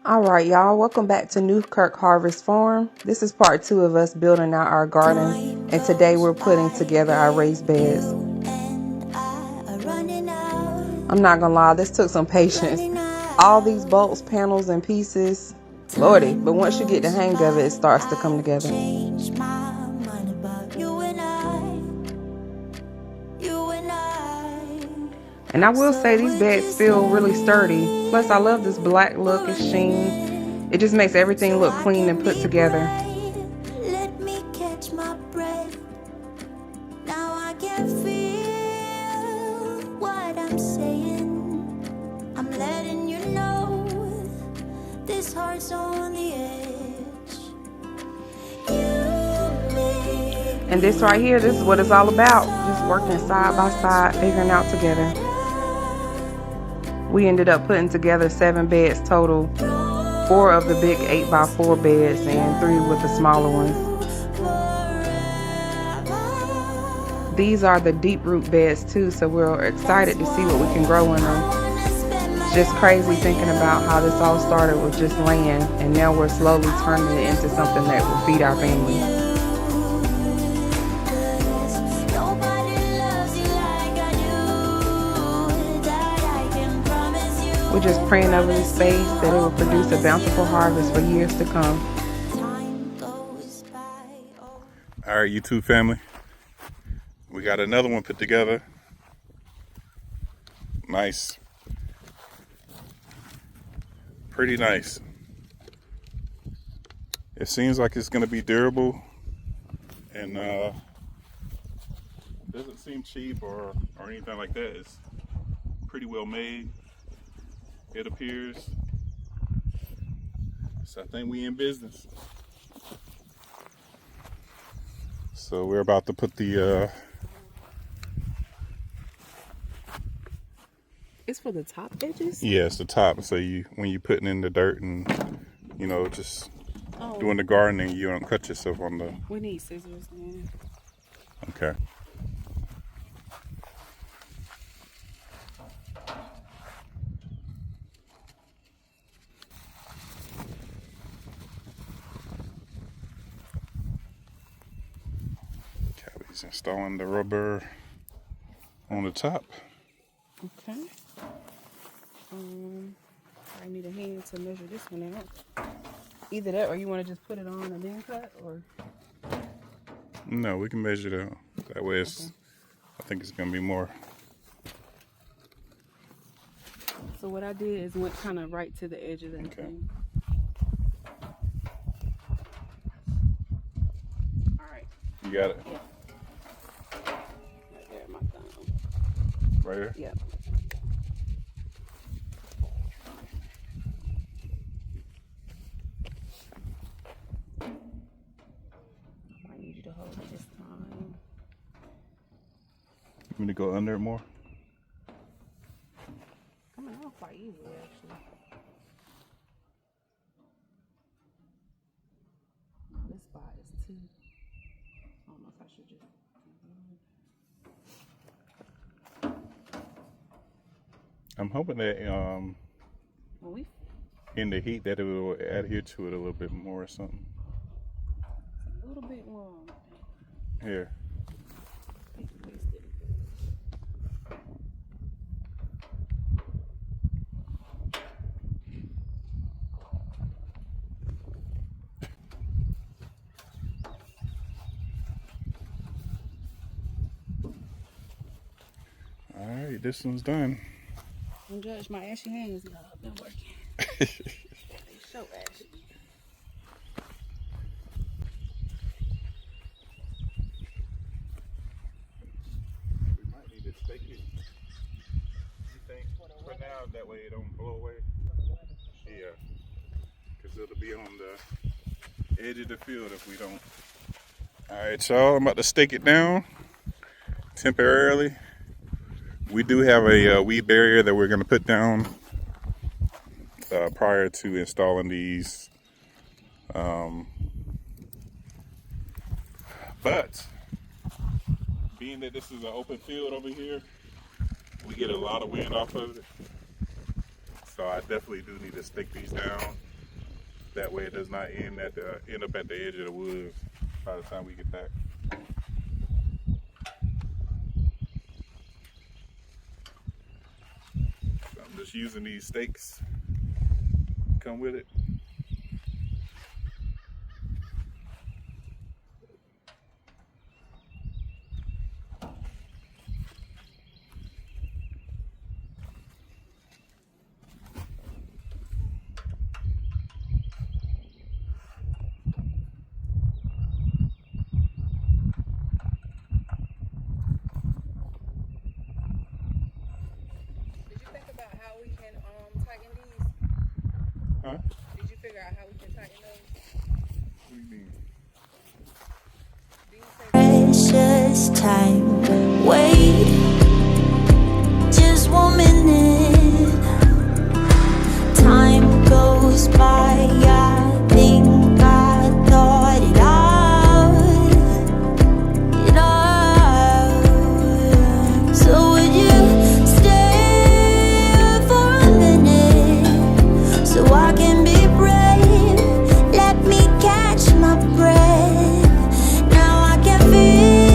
Alright y'all, welcome back to Newkirk Harvest Farm. This is part 2 of us building out our garden, and today we're putting together our raised beds. I'm not gonna lie, this took some patience. All these bolts, panels, and pieces, lordy, but once you get the hang of it, it starts to come together. And I will say these beds feel really sturdy. Plus I love this black look and sheen. It just makes everything look clean and put together. Let me catch my breath. Now I can feel what I'm saying. I'm letting you know this heart's on the edge. And this right here, this is what it's all about. Just working side by side, figuring out together. We ended up putting together 7 beds total, 4 of the big 8x4 beds and 3 with the smaller ones. These are the deep root beds too, so we're excited to see what we can grow in them. It's just crazy thinking about how this all started with just land, and now we're slowly turning it into something that will feed our family. We're just praying over this space that it will produce a bountiful harvest for years to come. All right, YouTube family, we got another one put together. Nice, pretty nice. It seems like it's gonna be durable, and doesn't seem cheap or anything like that. It's pretty well made, it appears. So I think we in business. So we're about to put the It's for the top edges? yeah, it's the top. So when you putting in the dirt and just doing the gardening, you don't cut yourself on the. We need scissors, man. Okay. Calbee's installing the rubber on the top. Okay. I need a hand to measure this one out. Either that, or you want to just put it on and then cut, or? No, we can measure it out. That way it's, okay. I think it's gonna be more. So what I did is went kind of right to the edge of that thing. All right. You got it? Yeah. Right there, my thumb. Right here? Yep. I need you to hold it this time. You want me to go under it more? Coming out quite easily, actually. This spot is too. I don't know if I should just. I'm hoping that in the heat that it will adhere to it a little bit more or something. A little bit more. Here. All right, this one's done. Don't judge my ashy hands, y'all. I've been working. They so ashy. We might need to stake it. You think for now, that way it don't blow away? Yeah, because it'll be on the edge of the field if we don't. All right, y'all, I'm about to stake it down temporarily. We do have a weed barrier that we're going to put down prior to installing these. But being that this is an open field over here, we get a lot of wind off of it. So I definitely do need to stick these down. That way it does not end up at the edge of the woods by the time we get back. So I'm just using these stakes. Come with it. Huh? Did you figure out how we can tighten those? What do you mean? Precious time. Wait just 1 minute. Time goes by. I think I thought it out. So would you stay for a minute so I can be brave? Let me catch my breath. Now I can feel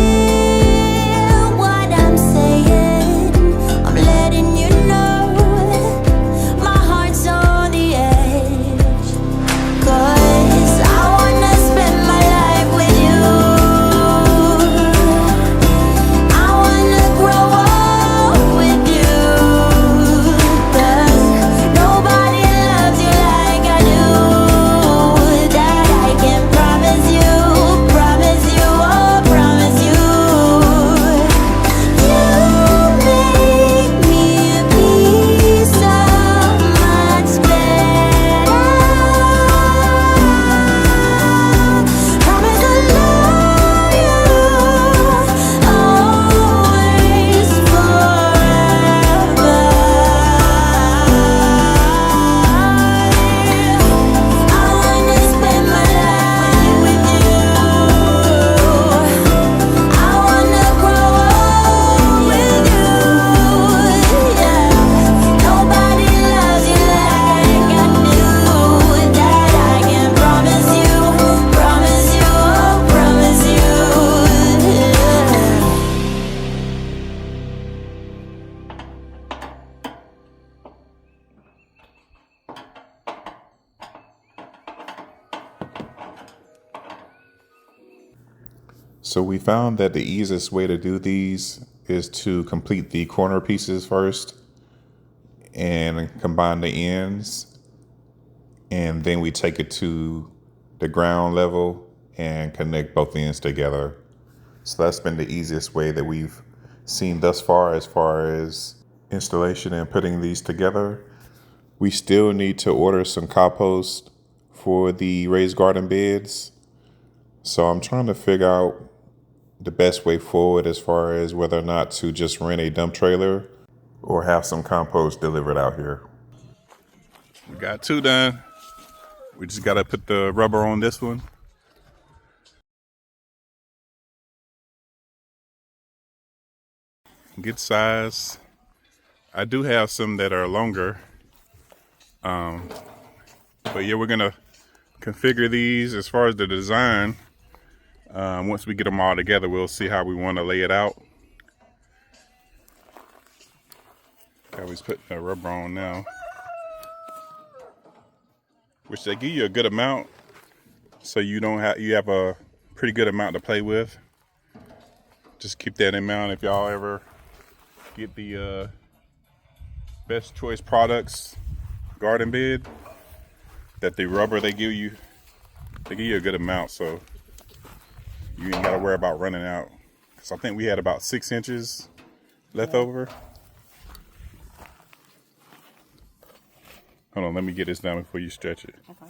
what I'm saying. I'm letting you know my heart's on the edge. 'Cause I wanna spend my life with you. I wanna grow up with you. 'Cause nobody loves you like I do. That I can promise you, oh promise you. You make me feel so much better. Promise I'll love you always forever. I wanna spend my life with you. I wanna grow up with you. Yeah. Nobody loves you like I do. That I can promise you, oh promise you. So we found that the easiest way to do these is to complete the corner pieces first and combine the ends, and then we take it to the ground level and connect both ends together. So that's been the easiest way that we've seen thus far as installation and putting these together. We still need to order some compost for the raised garden beds. So I'm trying to figure out the best way forward as far as whether or not to just rent a dump trailer or have some compost delivered out here. We got 2 done. We just got to put the rubber on this one. Good size. I do have some that are longer. But yeah, we're going to configure these as far as the design. Once we get them all together, we'll see how we want to lay it out. Always putting the rubber on now, which they give you a good amount, so you have a pretty good amount to play with. Just keep that in mind if y'all ever get the Best Choice Products garden bed, that the rubber they give you a good amount, so you ain't got to worry about running out. So I think we had about 6 inches left over. Hold on, let me get this down before you stretch it. Okay.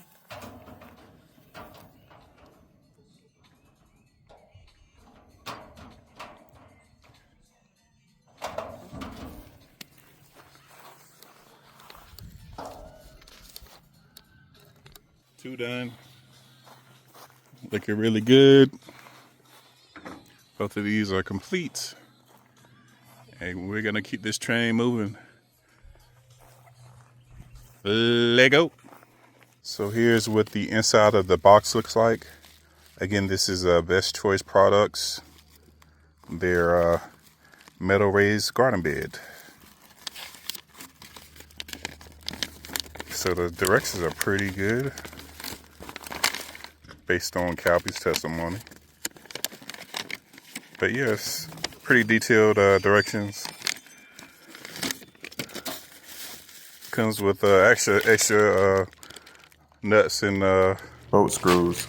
Two done. Looking really good. Both of these are complete. And we're gonna keep this train moving. Let go. So here's what the inside of the box looks like. Again, this is Best Choice Products. Their metal raised garden bed. So the directions are pretty good based on Calbee's testimony. But yes, pretty detailed directions. Comes with extra nuts and bolt screws.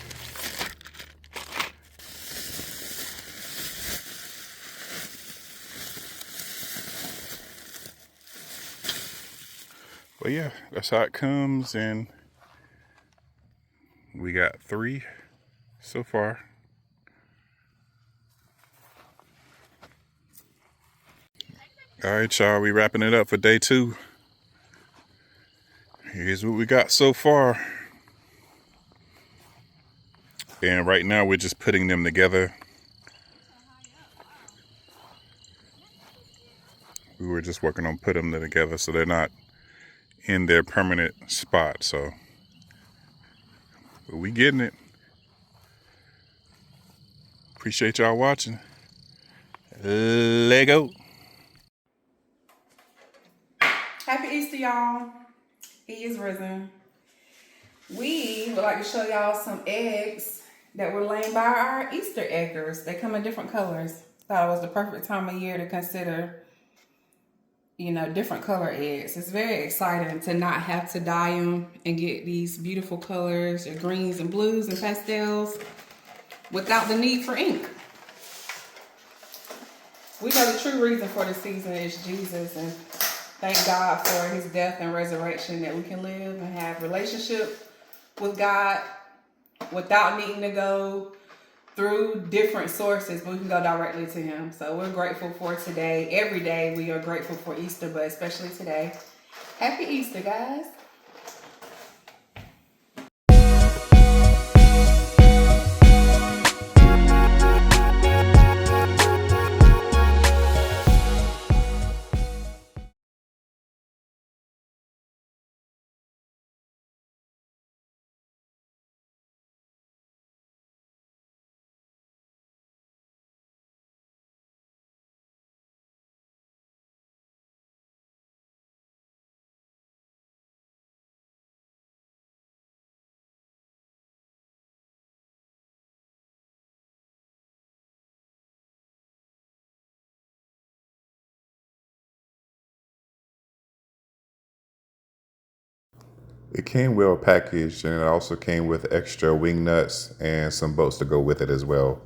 But yeah, that's how it comes, and we got 3 so far. All right, y'all, we wrapping it up for day 2. Here's what we got so far. And right now we're just putting them together. We were just working on putting them together so they're not in their permanent spot. So, but we getting it. Appreciate y'all watching. Lego. Happy Easter, y'all. He is risen. We would like to show y'all some eggs that were laying by our Easter eggers. They come in different colors. Thought it was the perfect time of year to consider, you know, different color eggs. It's very exciting to not have to dye them and get these beautiful colors, your greens and blues and pastels, without the need for ink. We know the true reason for the season is Jesus, and thank God for his death and resurrection, that we can live and have relationship with God without needing to go through different sources, but we can go directly to him. So we're grateful for today. Every day we are grateful for Easter, but especially today. Happy Easter, guys. It came well packaged, and it also came with extra wing nuts and some bolts to go with it as well.